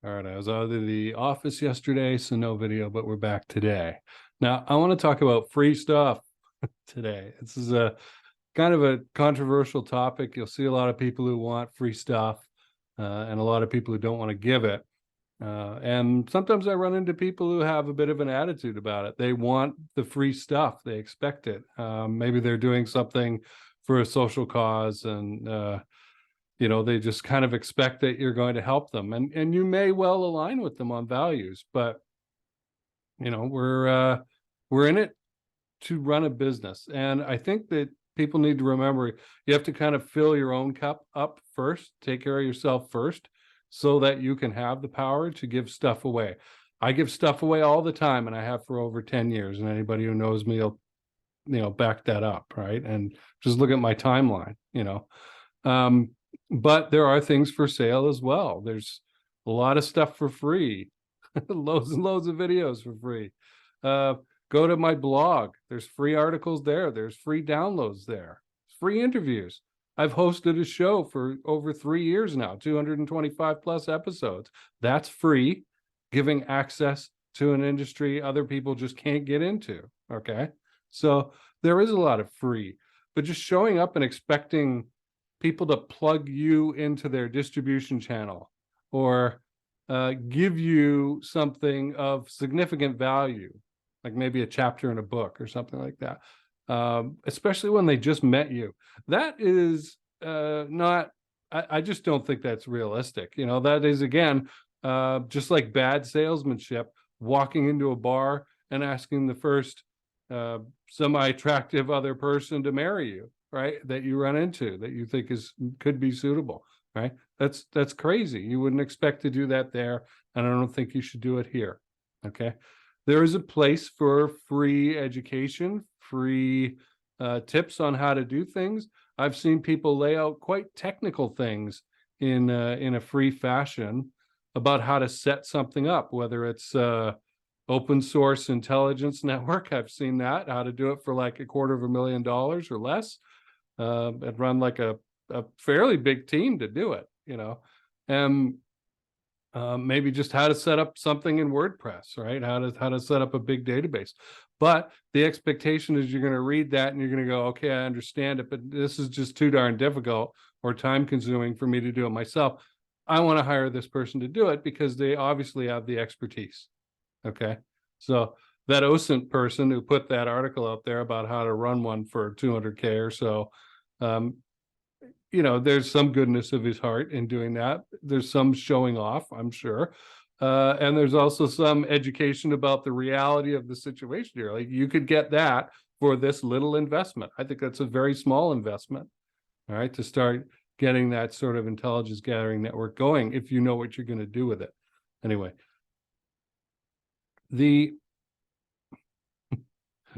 All right, I was out of the office yesterday, so no video, but we're back today. Now, I want to talk about free stuff today. This is a kind of a controversial topic. You'll see a lot of people who want free stuff, and a lot of people who don't want to give it. And sometimes I run into people who have a bit of an attitude about it. They want the free stuff, they expect it. Maybe they're doing something for a social cause, and they just kind of expect that you're going to help them, and you may well align with them on values, but we're in it to run a business. And I think that people need to remember you have to kind of fill your own cup up first, take care of yourself first, so that you can have the power to give stuff away. I give stuff away all the time, and I have for over 10 years, and anybody who knows me will back that up, right? And just look at my timeline. But there are things for sale as well. There's a lot of stuff for free, loads and loads of videos for free. Go to my blog. There's free articles there. There's free downloads there. Free interviews. I've hosted a show for over 3 years now, 225 plus episodes. That's free, giving access to an industry other people just can't get into. Okay. So there is a lot of free, but just showing up and expecting people to plug you into their distribution channel or give you something of significant value, like maybe a chapter in a book or something like that, especially when they just met you. That is not, I just don't think that's realistic. That is, again, just like bad salesmanship, walking into a bar and asking the first semi-attractive other person to marry you, right? That you run into, that you think could be suitable, right? That's crazy. You wouldn't expect to do that there, and I don't think you should do it here. Okay. There is a place for free education, free tips on how to do things. I've seen people lay out quite technical things in a free fashion about how to set something up, whether it's open source intelligence network. I've seen that, how to do it for like $250,000 or less, and run like a fairly big team to do it, and maybe just how to set up something in WordPress, right? How to set up a big database. But the expectation is you're going to read that and you're going to go, okay, I understand it, but this is just too darn difficult or time consuming for me to do it myself. I want to hire this person to do it because they obviously have the expertise. Okay. So that OSINT person who put that article out there about how to run one for 200K or so, there's some goodness of his heart in doing that. There's some showing off, I'm sure. And there's also some education about the reality of the situation here. Like, you could get that for this little investment. I think that's a very small investment, all right, to start getting that sort of intelligence gathering network going, if you know what you're going to do with it. Anyway,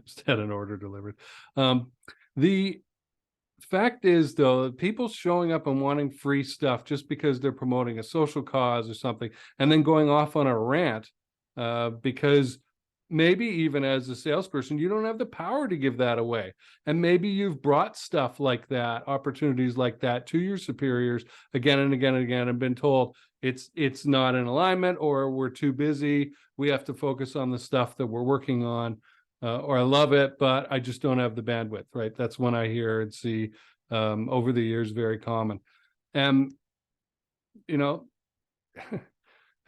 just had an order delivered. The fact is, though, people showing up and wanting free stuff just because they're promoting a social cause or something, and then going off on a rant because maybe even as a salesperson, you don't have the power to give that away. And maybe you've brought stuff like that, opportunities like that, to your superiors again and again and again, and been told it's not in alignment, or we're too busy. We have to focus on the stuff that we're working on. Or I love it, but I just don't have the bandwidth, right? That's when I hear and see over the years, very common. And,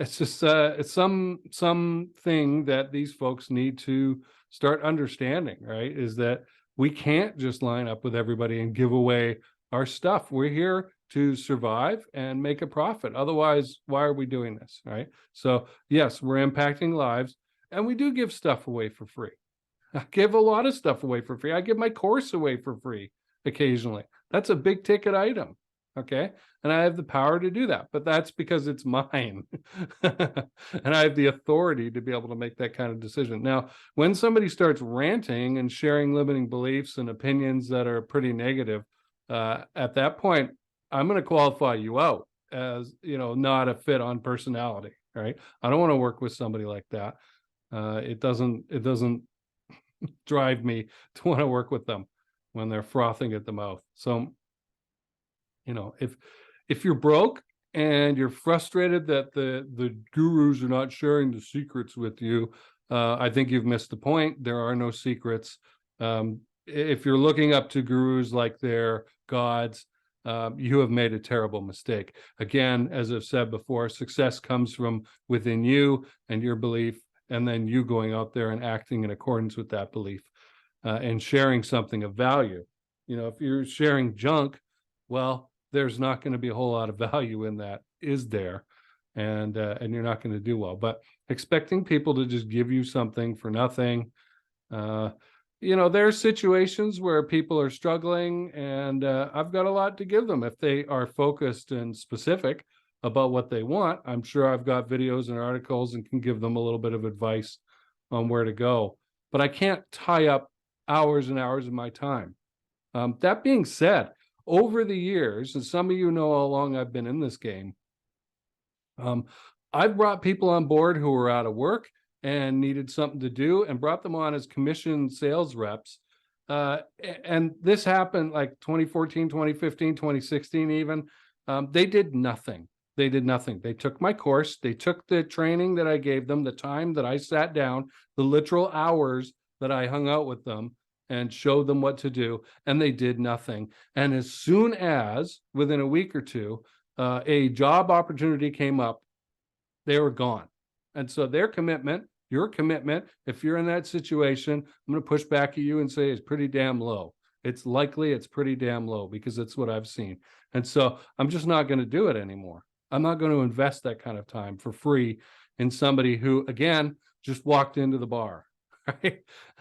it's just it's something that these folks need to start understanding, right? Is that we can't just line up with everybody and give away our stuff. We're here to survive and make a profit. Otherwise, why are we doing this, right? So yes, we're impacting lives, and we do give stuff away for free. I give a lot of stuff away for free. I give my course away for free occasionally. That's a big ticket item. Okay. And I have the power to do that, but that's because it's mine. And I have the authority to be able to make that kind of decision. Now, when somebody starts ranting and sharing limiting beliefs and opinions that are pretty negative, at that point, I'm going to qualify you out as, not a fit on personality. Right. I don't want to work with somebody like that. It doesn't drive me to want to work with them when they're frothing at the mouth. So, if you're broke and you're frustrated that the gurus are not sharing the secrets with you, I think you've missed the point. There are no secrets. If you're looking up to gurus like they're gods, you have made a terrible mistake. Again, as I've said before, success comes from within you and your belief, and then you going out there and acting in accordance with that belief, and sharing something of value. If you're sharing junk, well, there's not going to be a whole lot of value in that, is there? And you're not going to do well. But expecting people to just give you something for nothing, there are situations where people are struggling, and I've got a lot to give them if they are focused and specific about what they want. I'm sure I've got videos and articles and can give them a little bit of advice on where to go, but I can't tie up hours and hours of my time. That being said, over the years, and some of you know how long I've been in this game, I've brought people on board who were out of work and needed something to do, and brought them on as commission sales reps. And this happened like 2014, 2015, 2016 even. They did nothing. They did nothing. They took my course. They took the training that I gave them, the time that I sat down, the literal hours that I hung out with them and showed them what to do, and they did nothing. And as soon as, within a week or two, a job opportunity came up, they were gone. And so their commitment, your commitment, if you're in that situation, I'm going to push back at you and say it's pretty damn low. It's likely it's pretty damn low, because that's what I've seen. And so I'm just not going to do it anymore. I'm not going to invest that kind of time for free in somebody who, again, just walked into the bar. Right?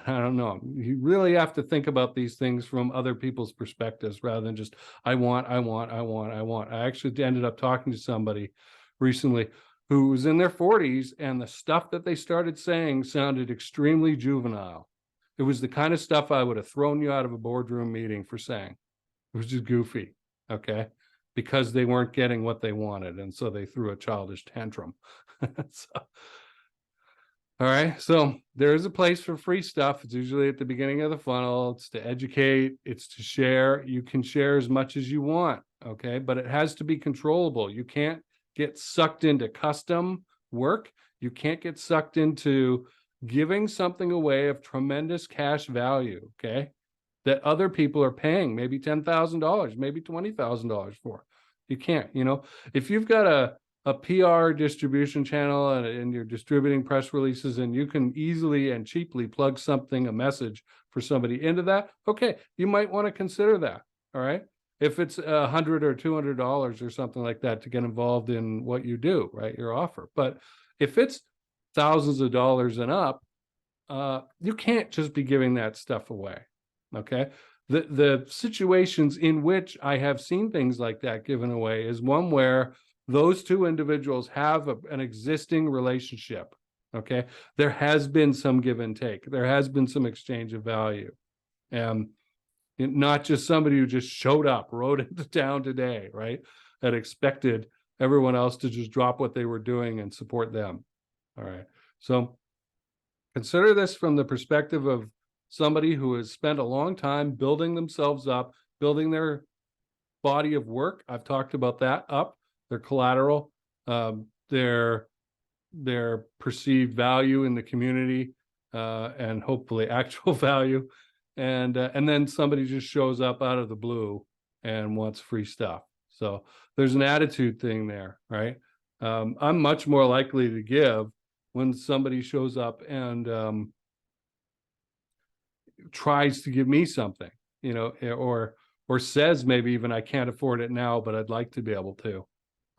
I don't know. You really have to think about these things from other people's perspectives rather than just, I want. I actually ended up talking to somebody recently who was in their 40s, and the stuff that they started saying sounded extremely juvenile. It was the kind of stuff I would have thrown you out of a boardroom meeting for saying. It was just goofy, okay? Because they weren't getting what they wanted, and so they threw a childish tantrum. All right, so there is a place for free stuff. It's usually at the beginning of the funnel. It's to educate, it's to share. You can share as much as you want, okay? But it has to be controllable. You can't get sucked into custom work. You can't get sucked into giving something away of tremendous cash value, okay, that other people are paying maybe $10,000, maybe $20,000 for. You can't, if you've got a PR distribution channel and you're distributing press releases, and you can easily and cheaply plug a message for somebody into that, okay, you might want to consider that, all right? If it's $100 or $200 or something like that to get involved in what you do, right, your offer. But if it's thousands of dollars and up, you can't just be giving that stuff away, okay? The situations in which I have seen things like that given away is one where those two individuals have an existing relationship, okay? There has been some give and take. There has been some exchange of value. And not just somebody who just showed up, rode into town today, right? That expected everyone else to just drop what they were doing and support them. All right. So consider this from the perspective of somebody who has spent a long time building themselves up, building their body of work. I've talked about that up, their collateral, their perceived value in the community, and hopefully actual value. And then somebody just shows up out of the blue and wants free stuff. So there's an attitude thing there, right? I'm much more likely to give when somebody shows up and tries to give me something, or says maybe even I can't afford it now, but I'd like to be able to,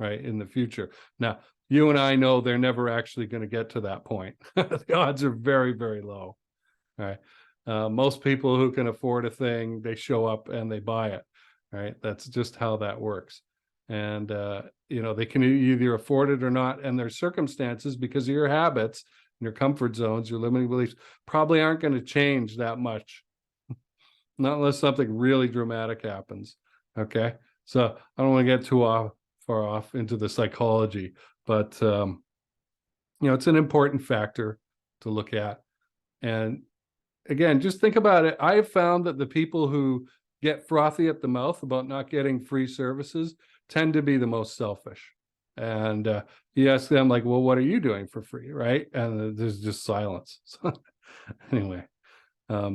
right, in the future. Now, you and I know they're never actually going to get to that point. The odds are very, very low, right? Most people who can afford a thing, they show up and they buy it, right? That's just how that works. And, they can either afford it or not. And their circumstances, because of your habits, your comfort zones, your limiting beliefs, probably aren't going to change that much. Not unless something really dramatic happens, okay? So I don't want to get too far off into the psychology, but, it's an important factor to look at. And again, just think about it. I have found that the people who get frothy at the mouth about not getting free services tend to be the most selfish. And you ask them like, well, what are you doing for free? Right. And there's just silence. So anyway, at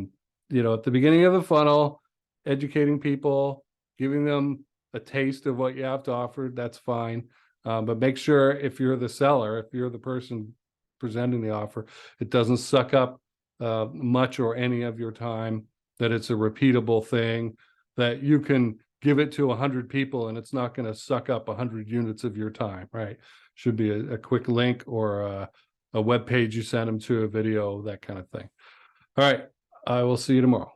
the beginning of the funnel, educating people, giving them a taste of what you have to offer, that's fine. But make sure if you're the seller, if you're the person presenting the offer, it doesn't suck up much or any of your time, that it's a repeatable thing, that you can give it to 100 people and it's not going to suck up 100 units of your time, right? Should be a quick link or a web page you send them to, a video, that kind of thing. All right. I will see you tomorrow.